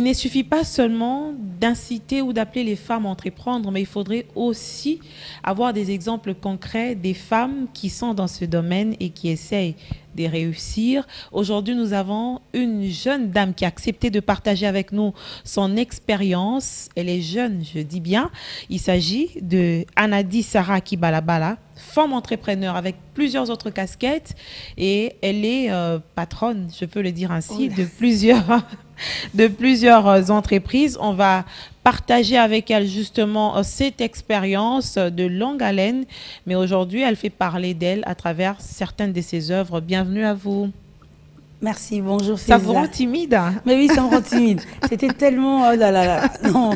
ne suffit pas seulement d'inciter ou d'appeler les femmes à entreprendre, mais il faudrait aussi avoir des exemples concrets des femmes qui sont dans ce domaine et qui essayent de réussir. Aujourd'hui, nous avons une jeune dame qui a accepté de partager avec nous son expérience. Elle est jeune, je dis bien. Il s'agit de Anadi Sarah Kibalabala, femme entrepreneur avec plusieurs autres casquettes, et elle est patronne, je peux le dire ainsi, de plusieurs entreprises. On va partager avec elle justement cette expérience de longue haleine, mais aujourd'hui elle fait parler d'elle à travers certaines de ses œuvres. Bienvenue à vous. Merci, bonjour. Ça vous rend timide? Mais oui, ça me rend timide. C'était tellement... Oh là là là. Non,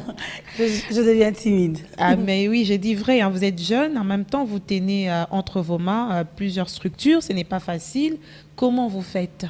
je deviens timide. Ah, mais oui, j'ai dit vrai. Hein, vous êtes jeune, en même temps, vous tenez entre vos mains plusieurs structures. Ce n'est pas facile. Comment vous faites?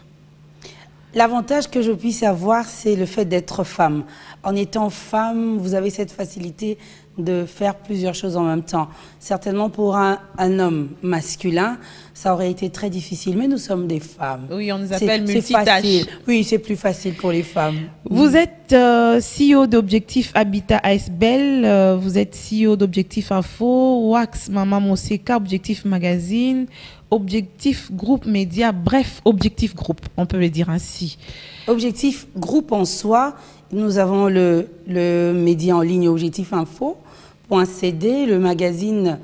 L'avantage que je puisse avoir, c'est le fait d'être femme. En étant femme, vous avez cette facilité de faire plusieurs choses en même temps. Certainement pour un homme masculin, ça aurait été très difficile, mais nous sommes des femmes. Oui, on nous appelle multitâches. Oui, c'est plus facile pour les femmes. Vous êtes CEO d'Objectif Habitat ASBL, vous êtes CEO d'Objectif Info, Wax Maman Moseka, Objectif Magazine, Objectif Groupe Média, bref, Objectif Groupe, on peut le dire ainsi. Objectif Groupe en soi, nous avons le média en ligne Objectif Info.cd, le magazine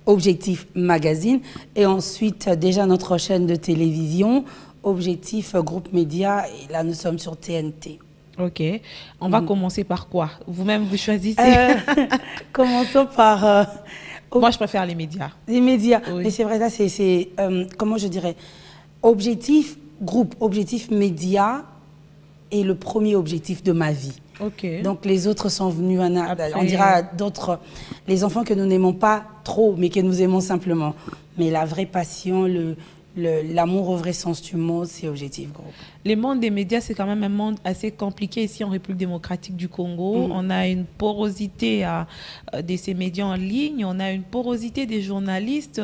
Objectif Magazine, et ensuite déjà notre chaîne de télévision, Objectif Groupe Média, et là nous sommes sur TNT. Ok, on va commencer par quoi? Vous-même, vous choisissez. Commençons par... Moi, je préfère les médias. Les médias, oui. Mais c'est vrai, là, c'est comment je dirais, Objectif Groupe, Objectif Média est le premier objectif de ma vie. Okay. Donc les autres sont venus, on dira d'autres, les enfants que nous n'aimons pas trop, mais que nous aimons simplement. Mais la vraie passion, l'amour au vrai sens du mot, c'est Objectif Groupe. Le monde des médias, c'est quand même un monde assez compliqué ici en République démocratique du Congo. On a une porosité de ces médias en ligne, on a une porosité des journalistes,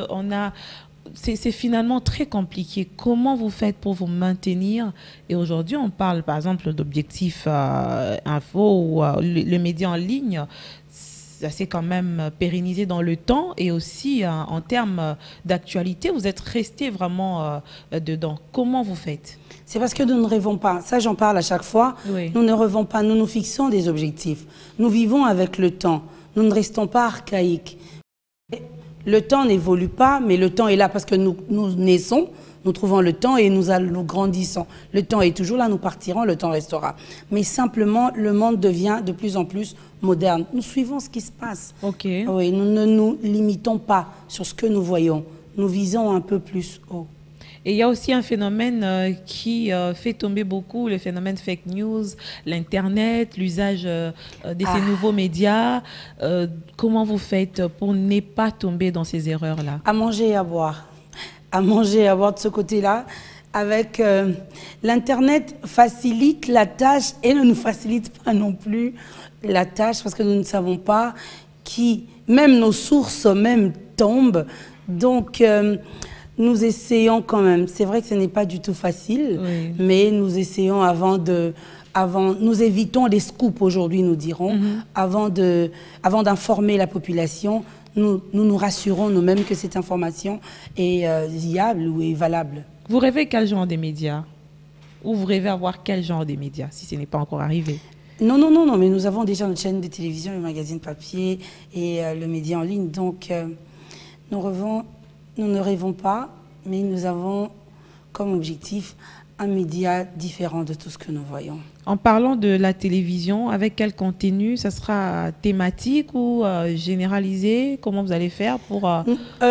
c'est finalement très compliqué. Comment vous faites pour vous maintenir? Et aujourd'hui, on parle par exemple d'Objectif Info ou le média en ligne. Ça s'est quand même pérennisé dans le temps et aussi en termes d'actualité, vous êtes resté vraiment dedans. Comment vous faites? C'est parce que nous ne rêvons pas. Ça, j'en parle à chaque fois. Oui. Nous ne rêvons pas, nous nous fixons des objectifs. Nous vivons avec le temps. Nous ne restons pas archaïques. Le temps n'évolue pas, mais le temps est là parce que nous naissons, nous trouvons le temps et nous grandissons. Le temps est toujours là, nous partirons, le temps restera. Mais simplement, le monde devient de plus en plus moderne. Nous suivons ce qui se passe. Okay. Oui, nous ne nous limitons pas sur ce que nous voyons. Nous visons un peu plus haut. Et il y a aussi un phénomène qui fait tomber beaucoup, le phénomène fake news, l'Internet, l'usage de ces nouveaux médias. Comment vous faites pour ne pas tomber dans ces erreurs-là? À manger et à boire. À manger et à boire de ce côté-là. Avec l'Internet facilite la tâche et ne nous facilite pas non plus la tâche parce que nous ne savons pas qui, même nos sources même tombent. Donc... nous essayons quand même. C'est vrai que ce n'est pas du tout facile, oui. Mais nous essayons nous évitons les scoops aujourd'hui, nous dirons, avant d'informer la population, nous rassurons nous-mêmes que cette information est viable ou est valable. Vous rêvez quel genre de médias? Ou vous rêvez avoir quel genre de médias, si ce n'est pas encore arrivé? Non, mais nous avons déjà notre chaîne de télévision, le magazine papier et le média en ligne, donc nous ne rêvons pas, mais nous avons comme objectif un média différent de tout ce que nous voyons. En parlant de la télévision, avec quel contenu? Ça sera thématique ou généralisé? Comment vous allez faire pour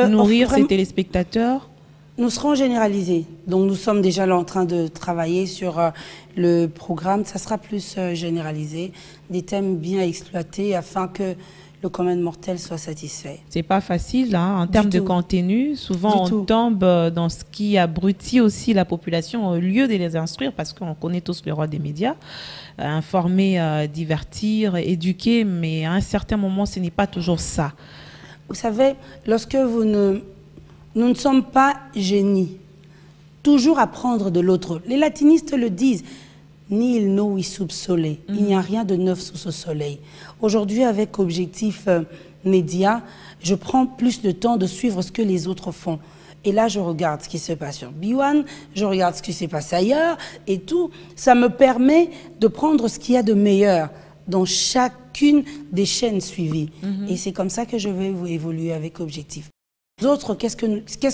nourrir ces téléspectateurs? Nous serons généralisés. Donc nous sommes déjà là en train de travailler sur le programme. Ça sera plus généralisé, des thèmes bien exploités afin que le commun mortel soit satisfait. C'est pas facile hein, en termes de contenu. Souvent, on tombe dans ce qui abrutit aussi la population au lieu de les instruire parce qu'on connaît tous le rôle des médias. Informer, divertir, éduquer, mais à un certain moment, ce n'est pas toujours ça. Vous savez, lorsque nous ne sommes pas génies, toujours apprendre de l'autre. Les latinistes le disent. ni il no i sub sole. Il n'y a rien de neuf sous ce soleil. Aujourd'hui, avec Objectif Média, je prends plus de temps de suivre ce que les autres font. Et là, je regarde ce qui se passe sur B1, je regarde ce qui se passe ailleurs et tout. Ça me permet de prendre ce qu'il y a de meilleur dans chacune des chaînes suivies. Et c'est comme ça que je vais évoluer avec Objectif. Les autres, qu'est-ce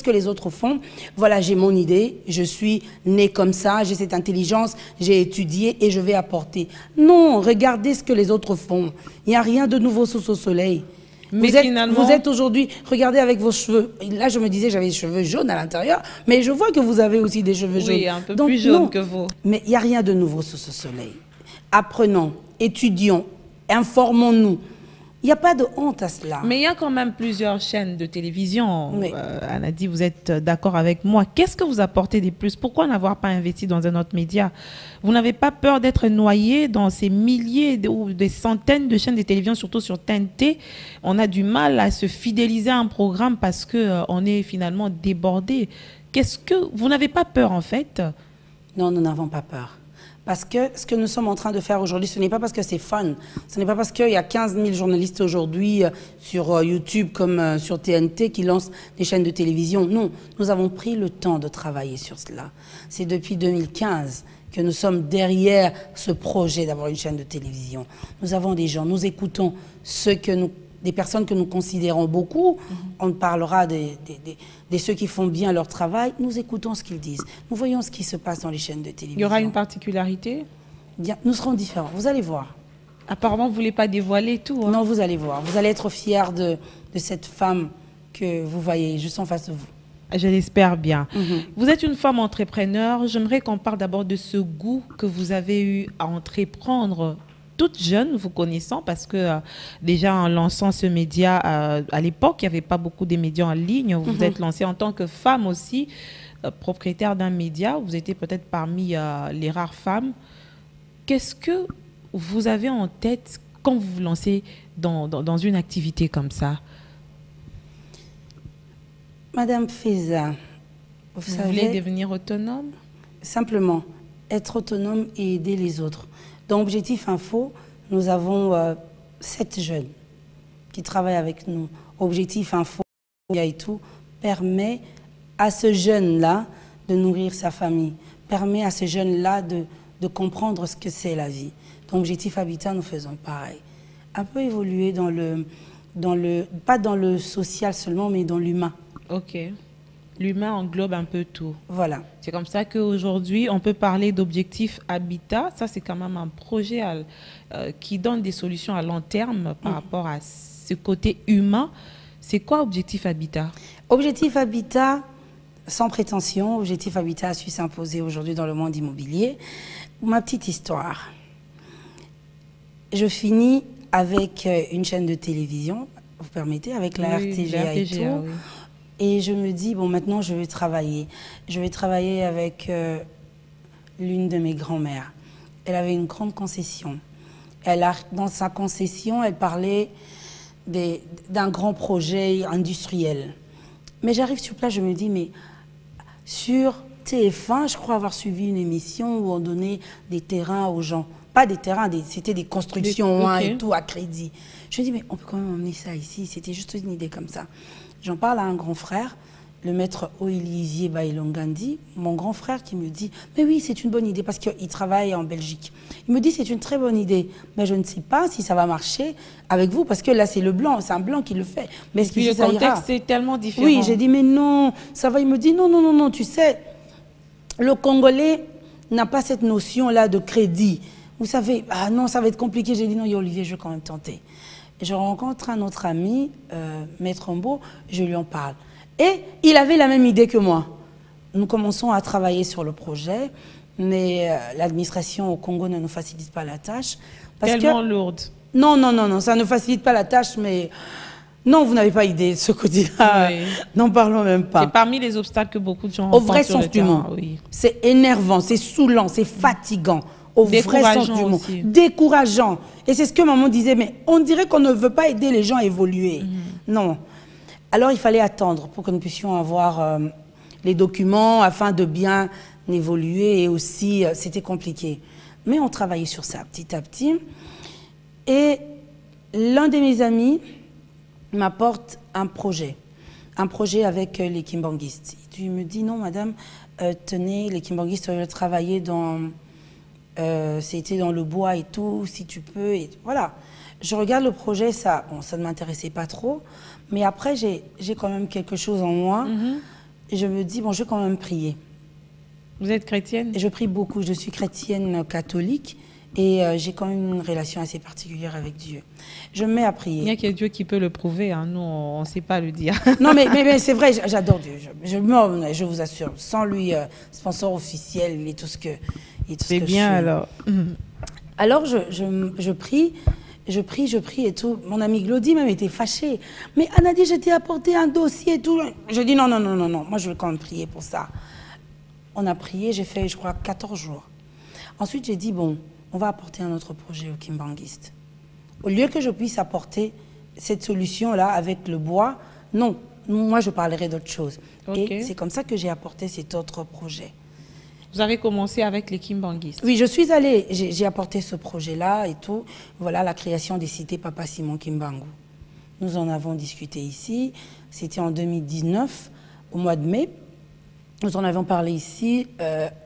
que les autres font? Voilà, j'ai mon idée, je suis née comme ça, j'ai cette intelligence, j'ai étudié et je vais apporter. Non, regardez ce que les autres font. Il n'y a rien de nouveau sous ce soleil. Mais vous êtes aujourd'hui, regardez avec vos cheveux. Là, je me disais, j'avais des cheveux jaunes à l'intérieur, mais je vois que vous avez aussi des cheveux jaunes. Oui, un peu plus jaunes que vous. Mais il n'y a rien de nouveau sous ce soleil. Apprenons, étudions, informons-nous. Il n'y a pas de honte à cela. Mais il y a quand même plusieurs chaînes de télévision. Oui. Anadi, vous êtes d'accord avec moi. Qu'est-ce que vous apportez de plus? Pourquoi n'avoir pas investi dans un autre média? Vous n'avez pas peur d'être noyé dans ces milliers ou des centaines de chaînes de télévision, surtout sur TNT? On a du mal à se fidéliser à un programme parce qu'on est finalement débordé. Vous n'avez pas peur en fait? Non, nous n'avons pas peur. Parce que ce que nous sommes en train de faire aujourd'hui, ce n'est pas parce que c'est fun. Ce n'est pas parce qu'il y a 15 000 journalistes aujourd'hui sur YouTube comme sur TNT qui lancent des chaînes de télévision. Non, nous avons pris le temps de travailler sur cela. C'est depuis 2015 que nous sommes derrière ce projet d'avoir une chaîne de télévision. Nous avons des gens, nous écoutons des personnes que nous considérons beaucoup. On parlera de ceux qui font bien leur travail. Nous écoutons ce qu'ils disent. Nous voyons ce qui se passe dans les chaînes de télévision. Il y aura une particularité? Bien, nous serons différents. Vous allez voir. Apparemment, vous ne voulez pas dévoiler tout. Hein? Non, vous allez voir. Vous allez être fiers de cette femme que vous voyez juste en face de vous. Je l'espère bien. Vous êtes une femme entrepreneur. J'aimerais qu'on parle d'abord de ce goût que vous avez eu à entreprendre toute jeune, vous connaissant, parce que déjà en lançant ce média, à l'époque, il n'y avait pas beaucoup de médias en ligne. Vous vous êtes lancée en tant que femme aussi, propriétaire d'un média. Vous étiez peut-être parmi les rares femmes. Qu'est-ce que vous avez en tête quand vous vous lancez dans une activité comme ça? Madame Feza, vous voulez devenir autonome? Simplement, être autonome et aider les autres. Dans Objectif Info, nous avons 7 jeunes qui travaillent avec nous. Objectif Info et tout permet à ce jeune-là de nourrir sa famille, permet à ce jeune-là de comprendre ce que c'est la vie. Dans Objectif Habitat, nous faisons pareil. Un peu évoluer pas dans le social seulement, mais dans l'humain. Ok. L'humain englobe un peu tout. Voilà. C'est comme ça qu'aujourd'hui, on peut parler d'Objectif Habitat. Ça, c'est quand même un projet qui donne des solutions à long terme par rapport à ce côté humain. C'est quoi Objectif Habitat? Objectif Habitat, sans prétention, Objectif Habitat a su s'imposer aujourd'hui dans le monde immobilier. Ma petite histoire. Je finis avec une chaîne de télévision, vous permettez, avec la RTGA et tout. Oui. Et je me dis, bon, maintenant, je vais travailler. Je vais travailler avec l'une de mes grand-mères. Elle avait une grande concession. Dans sa concession, elle parlait d'un grand projet industriel. Mais j'arrive sur place, je me dis, mais sur TF1, je crois avoir suivi une émission où on donnait des terrains aux gens. Pas des terrains, c'était des constructions et tout à crédit. Je me dis, mais on peut quand même emmener ça ici. C'était juste une idée comme ça. J'en parle à un grand frère, le maître Olivier Bailongandi, mon grand frère qui me dit « Mais oui, c'est une bonne idée parce qu'il travaille en Belgique. » Il me dit « C'est une très bonne idée, mais je ne sais pas si ça va marcher avec vous parce que là, c'est le blanc, c'est un blanc qui le fait. » Mais est-ce que le contexte est tellement différent. Oui, j'ai dit « Mais non, ça va. » Il me dit « Non, non, non, non, tu sais, le Congolais n'a pas cette notion-là de crédit. Vous savez, ah non, ça va être compliqué. » J'ai dit « Non, Olivier, je vais quand même tenter. » Je rencontre un autre ami, Maître Mbo, je lui en parle. Et il avait la même idée que moi. Nous commençons à travailler sur le projet, mais l'administration au Congo ne nous facilite pas la tâche. Tellement lourde. Non, non, non, non, ça ne facilite pas la tâche, mais non, vous n'avez pas idée de ce côté-là. Oui. N'en parlons même pas. C'est parmi les obstacles que beaucoup de gens rencontrent. Au vrai sens du mot. Oui. C'est énervant, c'est saoulant, c'est fatigant. Au vrai sens du mot. Décourageant. Et c'est ce que maman disait, mais on dirait qu'on ne veut pas aider les gens à évoluer. Non. Alors il fallait attendre pour que nous puissions avoir les documents afin de bien évoluer et aussi, c'était compliqué. Mais on travaillait sur ça petit à petit. Et l'un de mes amis m'apporte un projet avec les kimbanguistes. Il me dit, non, madame, tenez, les kimbanguistes veulent travailler c'était dans le bois et tout, si tu peux. Et voilà. Je regarde le projet, ça ne m'intéressait pas trop. Mais après, j'ai quand même quelque chose en moi. Et je me dis, bon, je vais quand même prier. Vous êtes chrétienne? Je prie beaucoup. Je suis chrétienne catholique. Et j'ai quand même une relation assez particulière avec Dieu. Je me mets à prier. Il n'y a que Dieu qui peut le prouver, hein. Nous, on ne sait pas le dire. Non, mais c'est vrai, j'adore Dieu. Je vous assure. Sans lui, sponsor officiel, il est tout ce que c'est bien alors. Alors, je prie et tout. Mon amie Glody même était fâchée. Mais Anadi, je t'ai apporté un dossier et tout. Je dis non. Moi, je vais quand même prier pour ça. On a prié, j'ai fait, je crois, 14 jours. Ensuite, j'ai dit, bon, on va apporter un autre projet aux kimbanguistes. Au lieu que je puisse apporter cette solution-là avec le bois, non, moi je parlerai d'autre chose. Okay. Et c'est comme ça que j'ai apporté cet autre projet. Vous avez commencé avec les kimbanguistes? Oui, je suis allée, j'ai apporté ce projet-là et tout. Voilà la création des cités Papa Simon Kimbangu. Nous en avons discuté ici, c'était en 2019, au mois de mai. Nous en avons parlé ici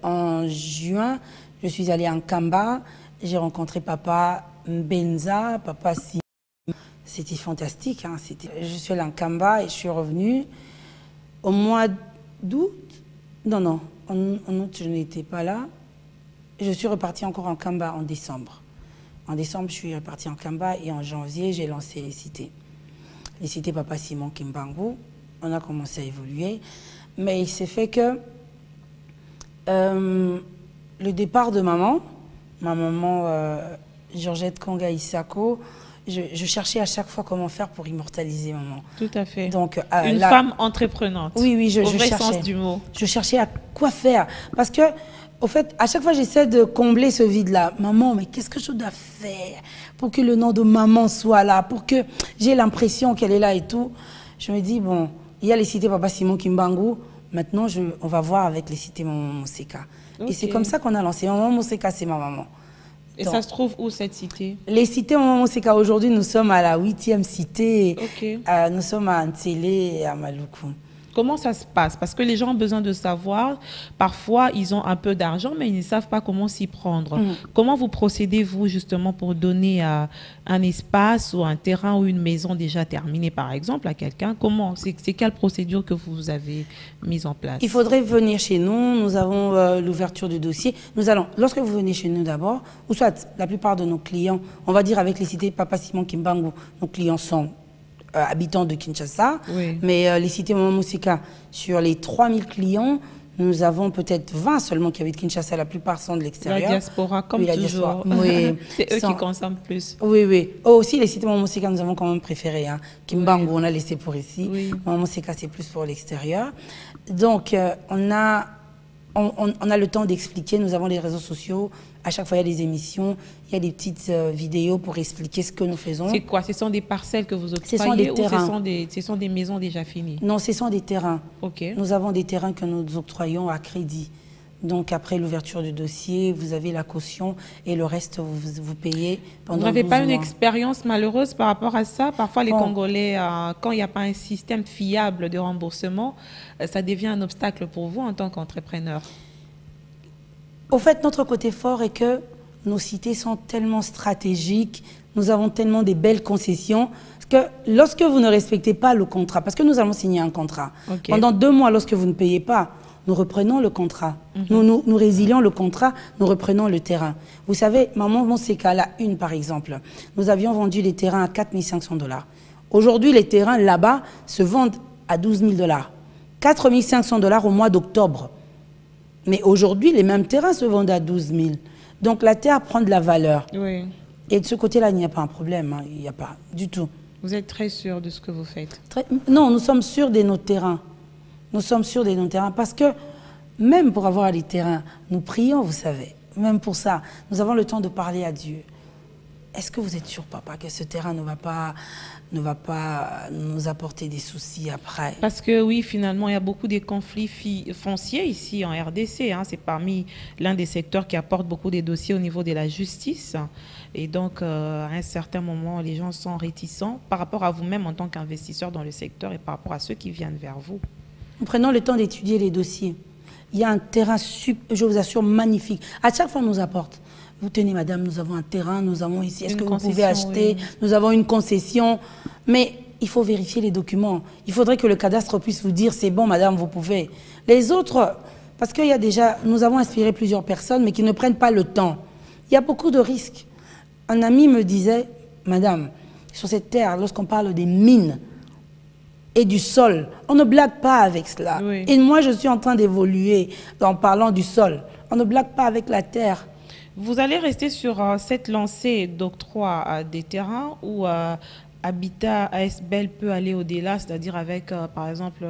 en juin. Je suis allée en Kamba, j'ai rencontré Papa Mbenza, Papa Simon. C'était fantastique. Hein, je suis allée en Kamba et je suis revenue au mois d'août. Non, en août, je n'étais pas là. Je suis repartie encore en Kamba en décembre. En décembre, je suis repartie en Kamba et en janvier, j'ai lancé les cités. Les cités Papa Simon Kimbangu. On a commencé à évoluer. Mais il s'est fait que le départ de ma maman Georgette Konga Isako, je cherchais à chaque fois comment faire pour immortaliser maman. Tout à fait. Donc, une femme entreprenante. Oui, au vrai sens du mot. Je cherchais à quoi faire. Parce que, au fait, à chaque fois, j'essaie de combler ce vide-là. Maman, mais qu'est-ce que je dois faire pour que le nom de maman soit là, pour que j'ai l'impression qu'elle est là et tout. Je me dis, bon, il y a les cités Papa Simon Kimbangu. Maintenant, on va voir avec les cités Maman Monseka. Okay. Et c'est comme ça qu'on a lancé. Maman Monseka, c'est ma maman. Et donc, ça se trouve où, cette cité? Les cités Maman Monseka, aujourd'hui, nous sommes à la 8e cité. Okay. Nous sommes à Ntélé et à Maluku. Comment ça se passe? Parce que les gens ont besoin de savoir. Parfois, ils ont un peu d'argent, mais ils ne savent pas comment s'y prendre. Comment vous procédez, vous, justement, pour donner un espace ou un terrain ou une maison déjà terminée, par exemple, à quelqu'un? Comment? C'est quelle procédure que vous avez mise en place? Il faudrait venir chez nous. Nous avons l'ouverture du dossier. Lorsque vous venez chez nous d'abord, ou soit la plupart de nos clients, on va dire avec les cités Papa Simon Kimbangu, nos clients sont habitants de Kinshasa, oui. Mais les cités Maman Monseka, sur les 3000 clients, nous avons peut-être 20 seulement qui habitent Kinshasa, la plupart sont de l'extérieur. La diaspora, comme oui, toujours. Oui. C'est eux qui consomment plus. Oui. Aussi, les cités Maman Monseka, nous avons quand même préféré. Hein. Kimbangu, on a laissé pour ici. Oui. Maman Monseka, c'est plus pour l'extérieur. Donc, on a le temps d'expliquer. Nous avons les réseaux sociaux. À chaque fois, il y a des émissions, il y a des petites vidéos pour expliquer ce que nous faisons. C'est quoi? Ce sont des parcelles que vous octroyez? Ce sont des terrains. Ou ce sont des maisons déjà finies? Non, ce sont des terrains. Okay. Nous avons des terrains que nous octroyons à crédit. Donc, après l'ouverture du dossier, vous avez la caution et le reste, vous payez pendant 12 mois. Vous n'avez pas une expérience malheureuse par rapport à ça? Parfois, les Congolais, quand il n'y a pas un système fiable de remboursement, ça devient un obstacle pour vous en tant qu'entrepreneur. Au fait, notre côté fort est que nos cités sont tellement stratégiques, nous avons tellement des belles concessions, que lorsque vous ne respectez pas le contrat, parce que nous allons signer un contrat, okay. Pendant 2 mois, lorsque vous ne payez pas, nous reprenons le contrat. Nous résilions le contrat, nous reprenons le terrain. Vous savez, Maman Monseka, la une par exemple, nous avions vendu les terrains à 4 500 $. Aujourd'hui, les terrains là-bas se vendent à 12 000 $. 4 500 $ au mois d'octobre. Mais aujourd'hui, les mêmes terrains se vendent à 12 000. Donc la terre prend de la valeur. Oui. Et de ce côté-là, il n'y a pas un problème. Hein. Il n'y a pas du tout. Vous êtes très sûr de ce que vous faites? Non, nous sommes sûrs de nos terrains. Nous sommes sûrs de nos terrains parce que même pour avoir les terrains, nous prions, vous savez. Même pour ça, nous avons le temps de parler à Dieu. est-ce que vous êtes sûr, papa, que ce terrain ne va pas nous apporter des soucis après? Parce que oui, finalement, il y a beaucoup de conflits fonciers ici en RDC. Hein. C'est parmi l'un des secteurs qui apporte beaucoup de dossiers au niveau de la justice. Et donc, à un certain moment, les gens sont réticents par rapport à vous-même en tant qu'investisseur dans le secteur et par rapport à ceux qui viennent vers vous. Nous prenons le temps d'étudier les dossiers. Il y a un terrain, je vous assure, magnifique. À chaque fois, on nous apporte. Vous tenez, madame, nous avons un terrain, nous avons ici, est-ce que vous pouvez acheter? Oui. Nous avons une concession. Mais il faut vérifier les documents. Il faudrait que le cadastre puisse vous dire, c'est bon, madame, vous pouvez. Les autres, parce qu'il y a déjà, nous avons inspiré plusieurs personnes, mais qui ne prennent pas le temps. Il y a beaucoup de risques. Un ami me disait, madame, sur cette terre, lorsqu'on parle des mines et du sol, on ne blague pas avec cela. Oui. Et moi, je suis en train d'évoluer en parlant du sol. On ne blague pas avec la terre. Vous allez rester sur cette lancée d'octroi des terrains où Habitat ASBEL peut aller au-delà, c'est-à-dire avec, par exemple,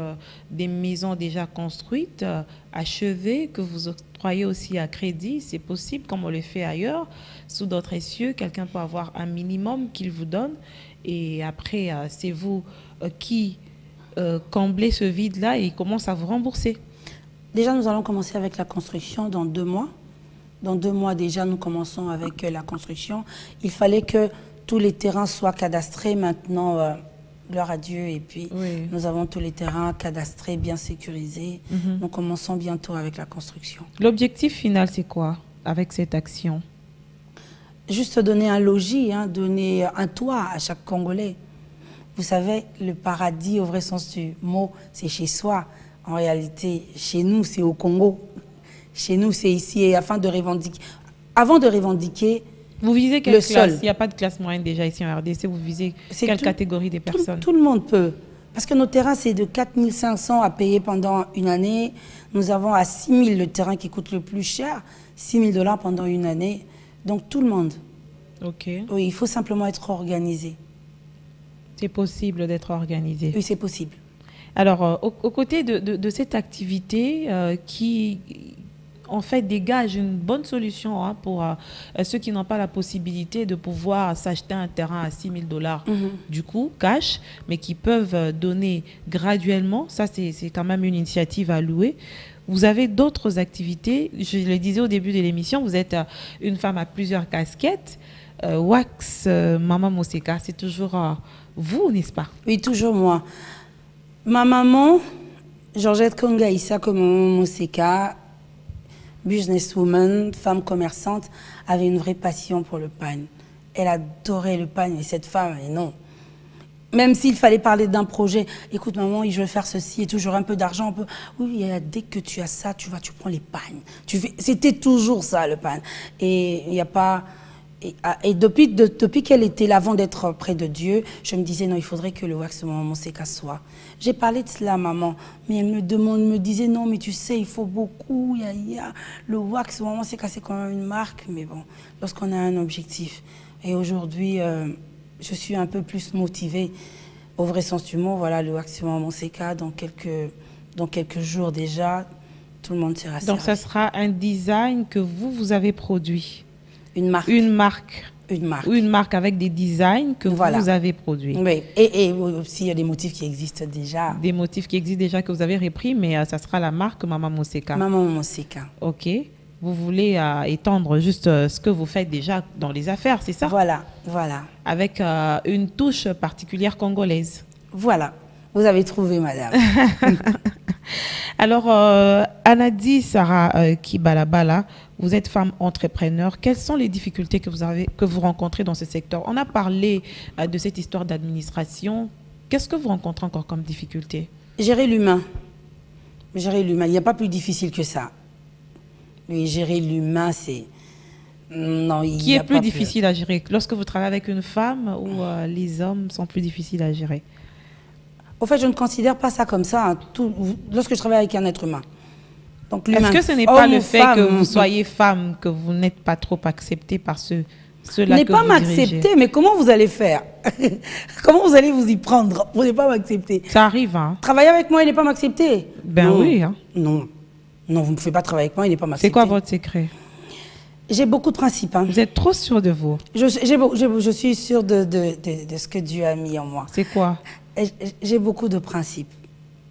des maisons déjà construites, achevées, que vous octroyez aussi à crédit. C'est possible, comme on le fait ailleurs. Sous d'autres essieux, quelqu'un peut avoir un minimum qu'il vous donne. Et après, c'est vous qui comblez ce vide-là et il commence à vous rembourser. Déjà, nous allons commencer avec la construction dans 2 mois. Dans 2 mois déjà, nous commençons avec la construction. Il fallait que tous les terrains soient cadastrés. Maintenant, gloire à Dieu. Et puis, oui. Nous avons tous les terrains cadastrés, bien sécurisés. Nous commençons bientôt avec la construction. L'objectif final, c'est quoi avec cette action? Juste donner un logis, hein, donner un toit à chaque Congolais. Vous savez, le paradis, au vrai sens du mot, c'est chez soi. En réalité, chez nous, c'est au Congo. Chez nous, c'est ici. Et afin de revendiquer, avant de revendiquer, vous visez quelle classe? Il n'y a pas de classe moyenne déjà ici en RDC. Vous visez quelle catégorie des personnes? Tout le monde peut. Parce que nos terrains, c'est de 4 500 à payer pendant une année. Nous avons à 6 000 le terrain qui coûte le plus cher, 6 000 $ pendant une année. Donc tout le monde. Ok. Oui, il faut simplement être organisé. C'est possible d'être organisé? Oui, c'est possible. Alors, aux côtés de cette activité qui, en fait, dégage une bonne solution hein, pour ceux qui n'ont pas la possibilité de pouvoir s'acheter un terrain à 6 000 $, du coup, cash, mais qui peuvent donner graduellement. Ça, c'est quand même une initiative à louer. Vous avez d'autres activités. Je le disais au début de l'émission, vous êtes une femme à plusieurs casquettes. Wax, Maman Moseka, c'est toujours vous, n'est-ce pas? Oui, toujours moi. Ma maman, Georgette Konga Issa Maman Moseka, businesswoman, femme commerçante, avait une vraie passion pour le pain. Elle adorait le pain, et cette femme, et non. Même s'il fallait parler d'un projet, écoute maman, je veux faire ceci, et toujours un peu d'argent, oui, dès que tu as ça, tu prends les pagnes. C'était toujours ça, le pain. Et il n'y a pas... Et depuis qu'elle était là, avant d'être près de Dieu, je me disais, non, il faudrait que le wax Maman Moseka soit. J'ai parlé de cela à maman, mais elle me disait, non, mais tu sais, il faut beaucoup, le wax Maman Moseka, c'est quand même une marque, mais bon, lorsqu'on a un objectif. Et aujourd'hui, je suis un peu plus motivée, au vrai sens du mot, voilà, le wax Maman Moseka, dans quelques jours déjà, tout le monde sera servi. Donc, ça sera un design que vous avez produit? Une marque. Une marque. Une marque. Une marque avec des designs que voilà. vous avez produits. Oui, et aussi il y a des motifs qui existent déjà. Des motifs qui existent déjà que vous avez repris, mais ça sera la marque Maman Moseka. Maman Moseka. Ok. Vous voulez étendre juste ce que vous faites déjà dans les affaires, c'est ça? Voilà, voilà. Avec une touche particulière congolaise. Voilà. Vous avez trouvé, madame. Alors, Anadi Sarah Kibalabala, vous êtes femme entrepreneur. Quelles sont les difficultés que vous rencontrez dans ce secteur? On a parlé de cette histoire d'administration. Qu'est-ce que vous rencontrez encore comme difficulté? Gérer l'humain. Gérer l'humain. Il n'y a pas plus difficile que ça. Oui, gérer l'humain, c'est... Non, qui est plus difficile à gérer? Lorsque vous travaillez avec une femme ou les hommes sont plus difficiles à gérer? Au fait, je ne considère pas ça comme ça, hein, lorsque je travaille avec un être humain. Est-ce que ce n'est pas le fait que vous soyez femme, que vous n'êtes pas trop acceptée par ceux-là que vous dirigez? N'est pas m'accepter, mais comment vous allez faire? Comment vous allez vous y prendre pour ne pas m'accepter? Ça arrive, hein? Travailler avec moi et ne pas m'accepter? Ben non. Oui. Hein. Non. Non, vous ne pouvez pas travailler avec moi et ne pas m'accepter. C'est quoi votre secret? J'ai beaucoup de principes. Hein. Vous êtes trop sûr de vous. Je suis sûre de ce que Dieu a mis en moi. C'est quoi? J'ai beaucoup de principes.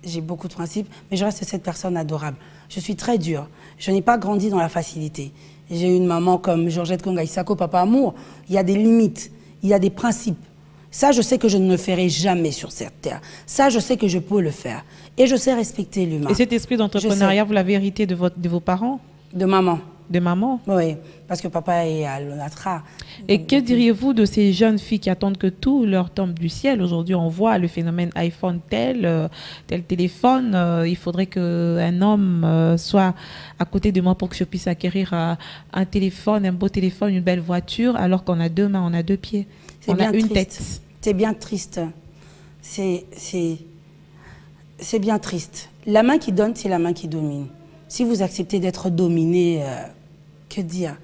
J'ai beaucoup de principes, mais je reste cette personne adorable. Je suis très dure. Je n'ai pas grandi dans la facilité. J'ai eu une maman comme Georgette Konga Isako, Papa Amour. Il y a des limites, il y a des principes. Ça, je sais que je ne le ferai jamais sur cette terre. Ça, je sais que je peux le faire. Et je sais respecter l'humain. Et cet esprit d'entrepreneuriat, vous l'avez hérité de vos parents? De maman. De maman? Oui, parce que papa est à l'ONATRA. Et que diriez-vous de ces jeunes filles qui attendent que tout leur tombe du ciel? Aujourd'hui, on voit le phénomène iPhone tel téléphone. Il faudrait qu'un homme soit à côté de moi pour que je puisse acquérir un téléphone, un beau téléphone, une belle voiture, alors qu'on a deux mains, on a deux pieds, on a une tête. C'est bien triste. C'est bien triste. La main qui donne, c'est la main qui domine. Si vous acceptez d'être dominé, que dire?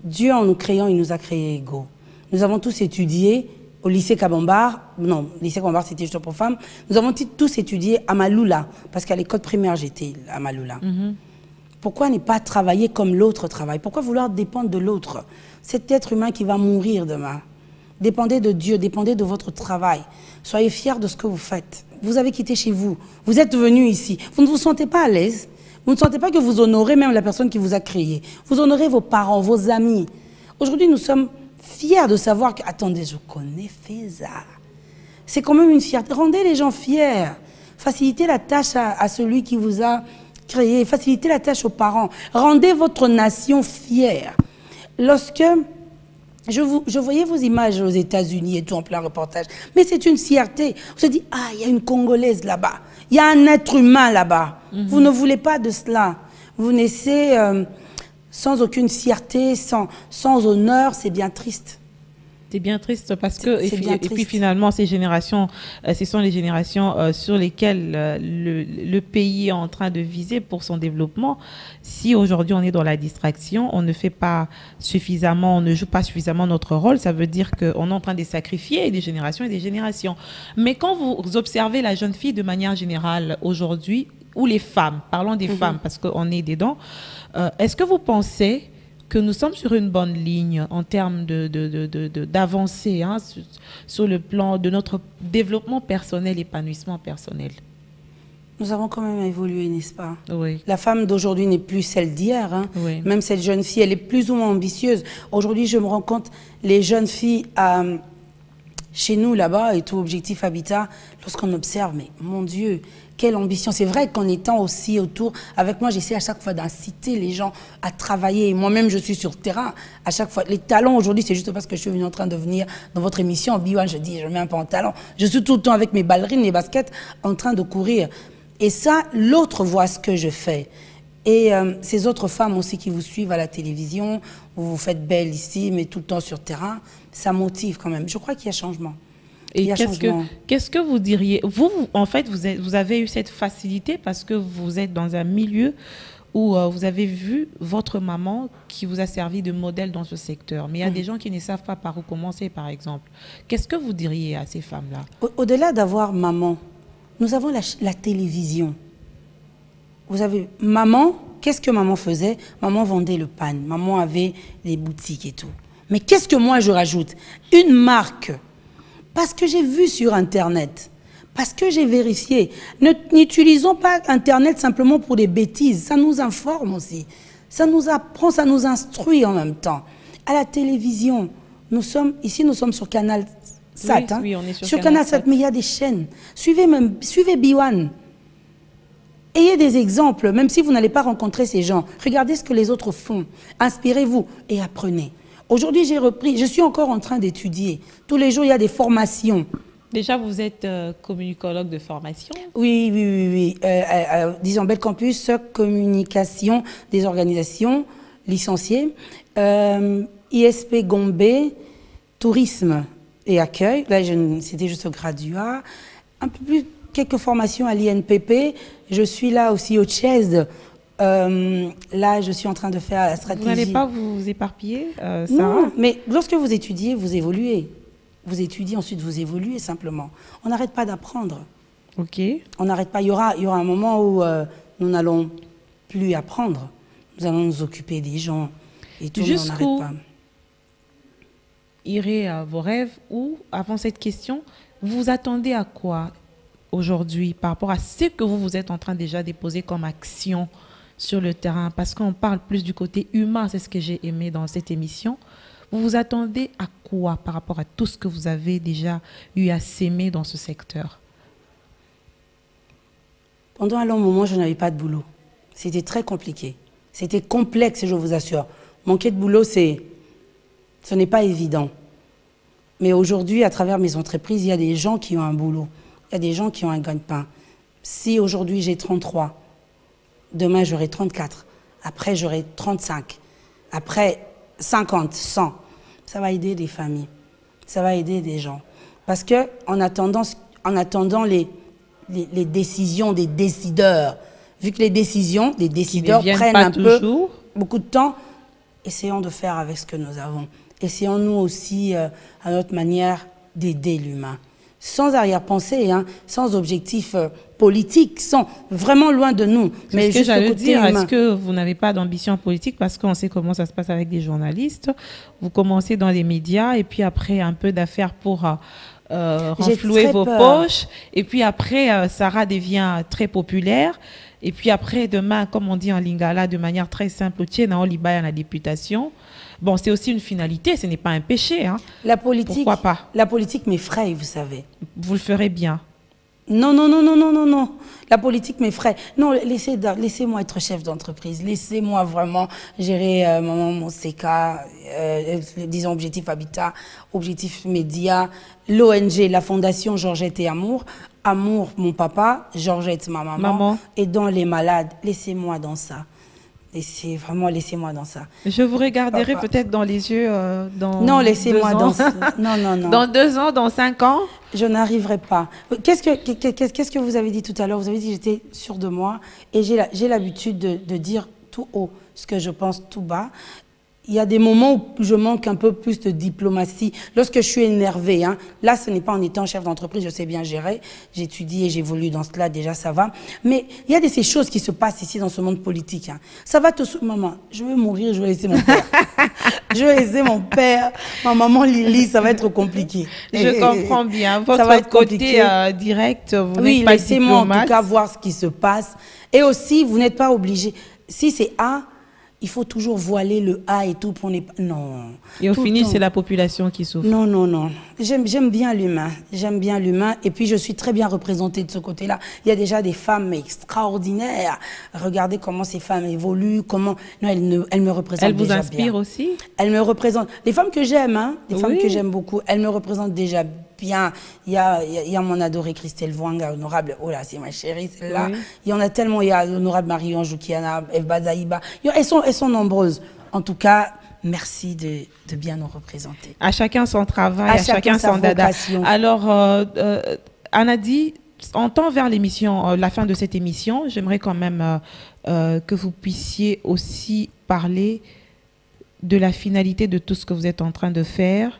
Dieu, en nous créant, il nous a créés égaux. Nous avons tous étudié au lycée Kabambar. Non, le lycée Kabambar, c'était juste pour femmes. Nous avons tous étudié à Maloula, parce qu'à l'école primaire, j'étais à Maloula. Pourquoi ne pas travailler comme l'autre travaille? Pourquoi vouloir dépendre de l'autre? Cet être humain qui va mourir demain. Dépendez de Dieu, dépendez de votre travail. Soyez fiers de ce que vous faites. Vous avez quitté chez vous. Vous êtes venu ici. Vous ne vous sentez pas à l'aise. Vous ne sentez pas que vous honorez même la personne qui vous a créé. Vous honorez vos parents, vos amis. Aujourd'hui, nous sommes fiers de savoir que... Attendez, je connais Feza. C'est quand même une fierté. Rendez les gens fiers. Facilitez la tâche à celui qui vous a créé. Facilitez la tâche aux parents. Rendez votre nation fière. Lorsque... Je voyais vos images aux États-Unis et tout en plein reportage. Mais c'est une fierté. On se dit, ah, il y a une Congolaise là-bas. Il y a un être humain là-bas. Vous ne voulez pas de cela. Vous naissez sans aucune fierté, sans honneur. C'est bien triste. C'est bien triste parce que, et puis finalement, ces générations, ce sont les générations sur lesquelles le pays est en train de viser pour son développement. Si aujourd'hui on est dans la distraction, on ne fait pas suffisamment, on ne joue pas suffisamment notre rôle, ça veut dire qu'on est en train de sacrifier des générations et des générations. Mais quand vous observez la jeune fille de manière générale aujourd'hui, ou les femmes, parlons des femmes parce qu'on est dedans, est-ce que vous pensez que nous sommes sur une bonne ligne en termes d'avancée hein, sur le plan de notre développement personnel, épanouissement personnel? Nous avons quand même évolué, n'est-ce pas? Oui. La femme d'aujourd'hui n'est plus celle d'hier. Hein. Oui. Même cette jeune fille, elle est plus ou moins ambitieuse. Aujourd'hui, je me rends compte, les jeunes filles chez nous, là-bas, et tout Objectif Habitat, lorsqu'on observe, mais mon Dieu, quelle ambition. C'est vrai qu'en étant aussi autour, avec moi, j'essaie à chaque fois d'inciter les gens à travailler. Moi-même, je suis sur le terrain. À chaque fois, les talents aujourd'hui, c'est juste parce que je suis venue en train de venir dans votre émission. Biwan, je dis, je mets un peu en talent. Je suis tout le temps avec mes ballerines, mes baskets, en train de courir. Et ça, l'autre voit ce que je fais. Et ces autres femmes aussi qui vous suivent à la télévision, vous vous faites belle ici, mais tout le temps sur le terrain, ça motive quand même. Je crois qu'il y a changement. Et qu'est-ce que vous diriez? Vous, en fait, vous avez eu cette facilité parce que vous êtes dans un milieu où vous avez vu votre maman qui vous a servi de modèle dans ce secteur. Mais il y a des gens qui ne savent pas par où commencer, par exemple. Qu'est-ce que vous diriez à ces femmes-là? Au-delà d'avoir maman, nous avons la télévision. Vous avez maman, qu'est-ce que maman faisait? Maman vendait le pain, maman avait les boutiques et tout. Mais qu'est-ce que moi je rajoute? Une marque. Parce que j'ai vu sur Internet, parce que j'ai vérifié. N'utilisons pas Internet simplement pour des bêtises. Ça nous informe aussi. Ça nous apprend, ça nous instruit en même temps. À la télévision, nous sommes sur Canal Sat. Oui, hein. oui, on est sur Canal Sat, mais il y a des chaînes. Suivez Biwan. Ayez des exemples, même si vous n'allez pas rencontrer ces gens. Regardez ce que les autres font. Inspirez-vous et apprenez. Aujourd'hui, je suis encore en train d'étudier. Tous les jours, il y a des formations. Déjà, vous êtes communicologue de formation? Oui. Disons, Bel Campus, communication des organisations licenciées. ISP Gombe, tourisme et accueil. Là, c'était juste graduat. Un peu plus, quelques formations à l'INPP. Je suis là aussi au CHESD. Là, je suis en train de faire la stratégie. Vous n'allez pas vous éparpiller, Sarah? Non, mais lorsque vous étudiez, vous évoluez. Vous étudiez, ensuite vous évoluez simplement. On n'arrête pas d'apprendre. Ok. On n'arrête pas. Il y aura un moment où nous n'allons plus apprendre. Nous allons nous occuper des gens. Et tout, mais on n'arrête pas. Irez à vos rêves ou, avant cette question, vous vous attendez à quoi aujourd'hui par rapport à ce que vous êtes en train déjà de déposer comme action sur le terrain? Parce qu'on parle plus du côté humain, c'est ce que j'ai aimé dans cette émission. Vous vous attendez à quoi par rapport à tout ce que vous avez déjà eu à s'aimer dans ce secteur? Pendant un long moment, je n'avais pas de boulot. C'était très compliqué. C'était complexe, je vous assure. Manquer de boulot, ce n'est pas évident. Mais aujourd'hui, à travers mes entreprises, il y a des gens qui ont un boulot. Il y a des gens qui ont un gagne-pain. Si aujourd'hui j'ai 33, demain j'aurai 34, après j'aurai 35, après 50, 100, ça va aider des familles, ça va aider des gens. Parce qu'en attendant les décisions des décideurs, vu que les décisions des décideurs prennent un peu, beaucoup de temps, essayons de faire avec ce que nous avons. Essayons nous aussi, à notre manière, d'aider l'humain. Sans arrière-pensée, hein, sans objectif politique, sans vraiment loin de nous. Mais ce que j'allais dire, est-ce que vous n'avez pas d'ambition politique? Parce qu'on sait comment ça se passe avec des journalistes. Vous commencez dans les médias et puis après un peu d'affaires pour renflouer vos poches. Et puis après, Sarah devient très populaire. Et puis après, demain, comme on dit en lingala, de manière très simple, on libère la députation. Bon, c'est aussi une finalité, ce n'est pas un péché. Hein. La politique, pourquoi pas? La politique m'effraie, vous savez. Vous le ferez bien. Non, non, non, non, non, non, non. La politique m'effraie. Non, laissez-moi être chef d'entreprise. Laissez-moi vraiment gérer mon CK, disons Objectif Habitat, Objectif Média, l'ONG, la Fondation Georgette et Amour. Amour, mon papa, Georgette, ma maman. Et dans les malades, laissez-moi dans ça. Laissez-moi dans ça. Je vous regarderai peut-être dans les yeux dans non, laissez-moi dans ça. Non, non, non. Dans 2 ans, dans 5 ans? Je n'arriverai pas. Qu'est-ce que vous avez dit tout à l'heure? Vous avez dit que j'étais sûre de moi. Et j'ai l'habitude de dire tout haut ce que je pense tout bas. Il y a des moments où je manque un peu plus de diplomatie. Lorsque je suis énervée, hein, là, ce n'est pas en étant chef d'entreprise, je sais bien gérer. J'étudie et j'évolue dans cela, déjà, ça va. Mais il y a de ces choses qui se passent ici dans ce monde politique. Hein. Ça va tout... Maman, je vais mourir, je vais laisser mon père. Je vais laisser mon père, ma maman Lily, ça va être compliqué. Je comprends bien. Votre côté direct, vous n'êtes pas laissez-moi en tout cas voir ce qui se passe. Et aussi, vous n'êtes pas obligé. Si c'est A, il faut toujours voiler le A et tout pour ne pas... Non. Et au final, c'est la population qui souffre. Non, non, non. J'aime bien l'humain. J'aime bien l'humain. Et puis, je suis très bien représentée de ce côté-là. Il y a déjà des femmes extraordinaires. Regardez comment ces femmes évoluent, comment... Non, elles me représentent déjà bien. Elles vous inspirent aussi? Elles me représentent. Les femmes que j'aime, hein, les femmes que j'aime beaucoup, elles me représentent déjà bien. Il y a mon adorée Christelle Vouanga, honorable. Oh là, c'est ma chérie, celle-là. Oui. Il y en a tellement. Il y a l'honorable Marie-Ange Joukiana, Evba Zaïba. Elles sont nombreuses. En tout cas, merci de bien nous représenter. À chacun son travail, à chacun son dada. Alors, Anadi, en temps vers l'émission, la fin de cette émission, j'aimerais quand même que vous puissiez aussi parler de la finalité de tout ce que vous êtes en train de faire.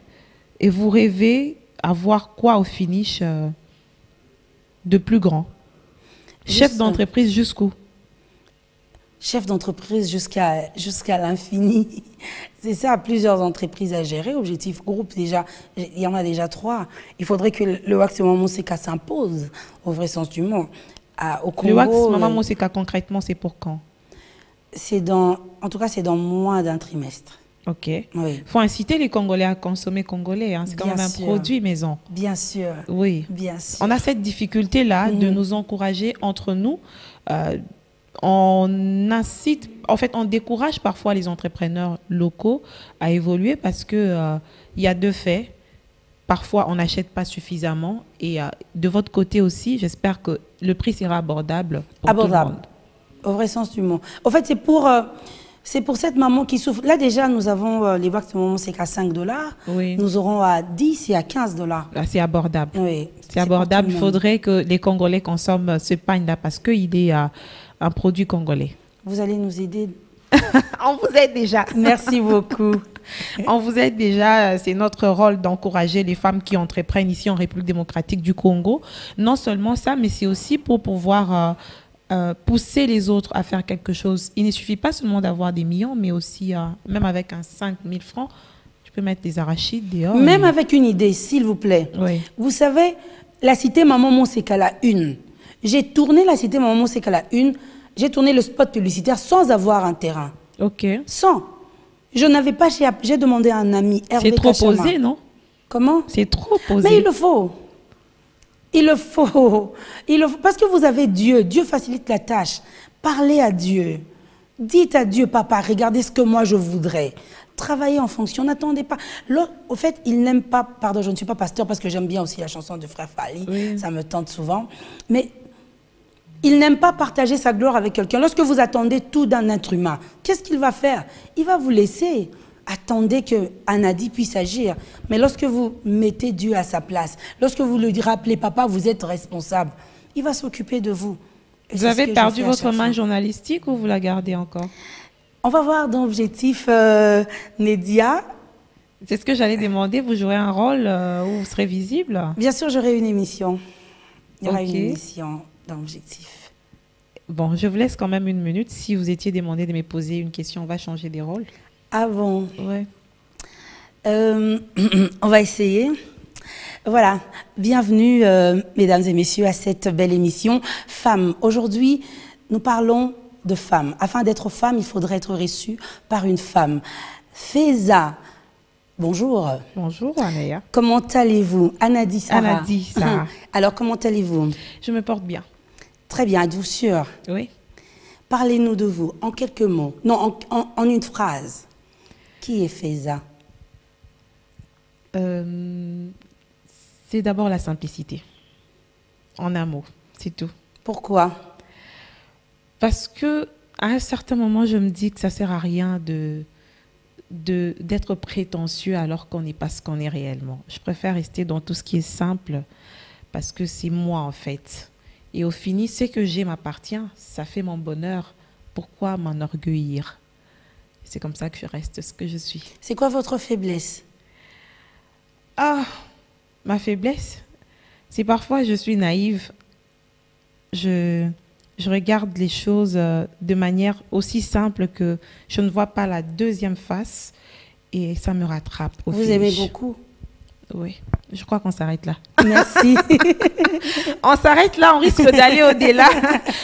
Et vous rêvez avoir quoi au finish de plus grand? Chef d'entreprise jusqu'où? Chef d'entreprise jusqu'à l'infini. C'est ça, plusieurs entreprises à gérer. Objectif groupe, déjà, il y en a déjà 3. Il faudrait que le Wax Maman Moseka s'impose, au vrai sens du mot. Au Congo, le Wax Maman Moseka, concrètement, c'est pour quand? En tout cas, c'est dans moins d'un trimestre. Ok. Il oui. faut inciter les Congolais à consommer congolais. Hein. C'est quand même un produit maison. Bien sûr. Oui. Bien sûr. On a cette difficulté-là de nous encourager entre nous. On incite, en fait, on décourage parfois les entrepreneurs locaux à évoluer parce que il y a 2 faits. Parfois, on n'achète pas suffisamment. Et de votre côté aussi, j'espère que le prix sera abordable pour tout le monde. Au vrai sens du mot. En fait, c'est pour cette maman qui souffre. Là, déjà, nous avons les Wax Maman, c'est qu'à 5 $. Oui. Nous aurons à 10 et à 15 $. Là, c'est abordable. Oui. C'est abordable. Il faudrait que les Congolais consomment ce pain-là parce qu'il est un produit congolais. Vous allez nous aider? On vous aide déjà. Merci beaucoup. On vous aide déjà. C'est notre rôle d'encourager les femmes qui entreprennent ici en République démocratique du Congo. Non seulement ça, mais c'est aussi pour pouvoir pousser les autres à faire quelque chose. Il ne suffit pas seulement d'avoir des millions, mais aussi, même avec un 5 000 francs, tu peux mettre des arachides dehors. Même avec une idée, s'il vous plaît. Oui. Vous savez, la cité Maman Monseka, la une. J'ai tourné la cité Maman Monseka, la une. J'ai tourné le spot publicitaire sans avoir un terrain. OK. Sans. Je n'avais pas, j'ai demandé à un ami, Hervé C'est trop Kachama. posé, non? Comment? C'est trop posé. Mais il le faut. Il le faut. Il le faut. Parce que vous avez Dieu. Dieu facilite la tâche. Parlez à Dieu. Dites à Dieu, papa, regardez ce que moi je voudrais. Travaillez en fonction. N'attendez pas. Au fait, il n'aime pas, pardon, je ne suis pas pasteur parce que j'aime bien aussi la chanson de Frère Fally. Oui. Ça me tente souvent. Mais il n'aime pas partager sa gloire avec quelqu'un. Lorsque vous attendez tout d'un être humain, qu'est-ce qu'il va faire? Il va vous laisser. Attendez que Anadi puisse agir. Mais lorsque vous mettez Dieu à sa place, lorsque vous lui rappelez, papa, vous êtes responsable, il va s'occuper de vous. Et Vous avez perdu votre main journalistique ou vous la gardez encore? On va voir dans l'objectif Nédia. C'est ce que j'allais demander. Vous jouerez un rôle où vous serez visible? Bien sûr, j'aurai une émission. Il y aura Ok. une émission dans l'objectif. Bon, je vous laisse quand même une minute. Si vous étiez demandé de me poser une question, on va changer des rôles. Ah bon? Ouais. On va essayer. Voilà, bienvenue mesdames et messieurs à cette belle émission Femmes. Aujourd'hui, nous parlons de femmes. Afin d'être femme, il faudrait être reçu par une femme. Feza, bonjour. Bonjour, Anaya. Comment allez-vous? Anadi Sarah. Anadi Sarah. Alors, comment allez-vous? Je me porte bien. Très bien, êtes-vous sûre? Oui. Parlez-nous de vous en quelques mots. Non, en une phrase. Qui est Feza? C'est d'abord la simplicité. En un mot, c'est tout. Pourquoi? Parce que à un certain moment, je me dis que ça sert à rien d'être prétentieux alors qu'on n'est pas ce qu'on est réellement. Je préfère rester dans tout ce qui est simple parce que c'est moi en fait. Et au fini, ce que j'ai m'appartient, ça fait mon bonheur. Pourquoi m'enorgueillir? C'est comme ça que je reste ce que je suis. C'est quoi votre faiblesse? Ah, ma faiblesse, c'est parfois je suis naïve. Je regarde les choses de manière aussi simple que je ne vois pas la deuxième face et ça me rattrape. Vous aimez beaucoup? Oui, je crois qu'on s'arrête là. Merci. On s'arrête là, on risque d'aller au-delà.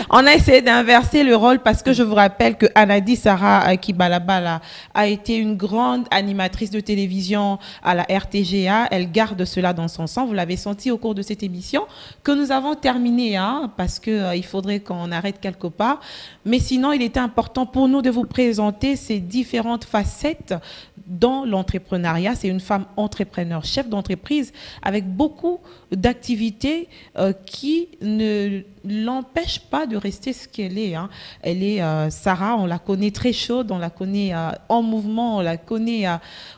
On a essayé d'inverser le rôle parce que je vous rappelle que Anadi Sarah Kibalabala a été une grande animatrice de télévision à la RTGA. Elle garde cela dans son sang. Vous l'avez senti au cours de cette émission que nous avons terminé parce que il faudrait qu'on arrête quelque part. Mais sinon, il était important pour nous de vous présenter ces différentes facettes dans l'entrepreneuriat. C'est une femme entrepreneur, chef d'entreprise avec beaucoup d'activités qui ne l'empêchent pas de rester ce qu'elle est. Elle est Sarah, on la connaît très chaude, on la connaît en mouvement, on la connaît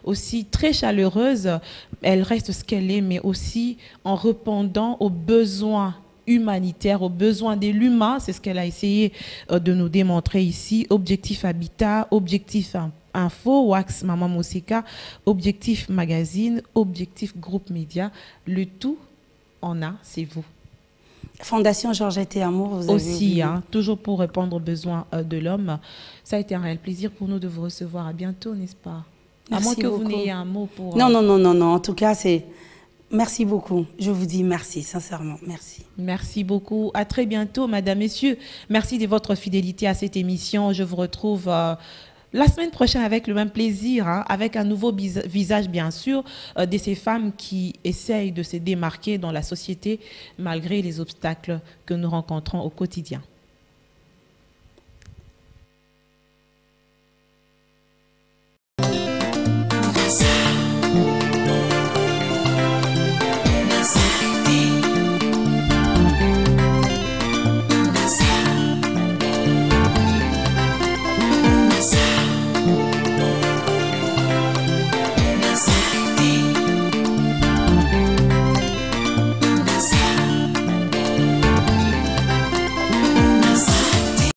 aussi très chaleureuse. Elle reste ce qu'elle est, mais aussi en répondant aux besoins humanitaire, aux besoins de l'humain. C'est ce qu'elle a essayé de nous démontrer ici. Objectif Habitat, Objectif Info, Wax Maman Monseka, Objectif Magazine, Objectif Groupe Média. Le tout, c'est vous. Fondation Georgette et Amour, vous avez aussi, toujours pour répondre aux besoins de l'homme. Ça a été un réel plaisir pour nous de vous recevoir. À bientôt, n'est-ce pas? Merci à moins que beaucoup. vous n'ayez un mot pour... Non. En tout cas, c'est... Merci beaucoup. Je vous dis merci, sincèrement. Merci. Merci beaucoup. À très bientôt, madame, messieurs. Merci de votre fidélité à cette émission. Je vous retrouve la semaine prochaine avec le même plaisir, avec un nouveau visage, bien sûr, de ces femmes qui essayent de se démarquer dans la société malgré les obstacles que nous rencontrons au quotidien.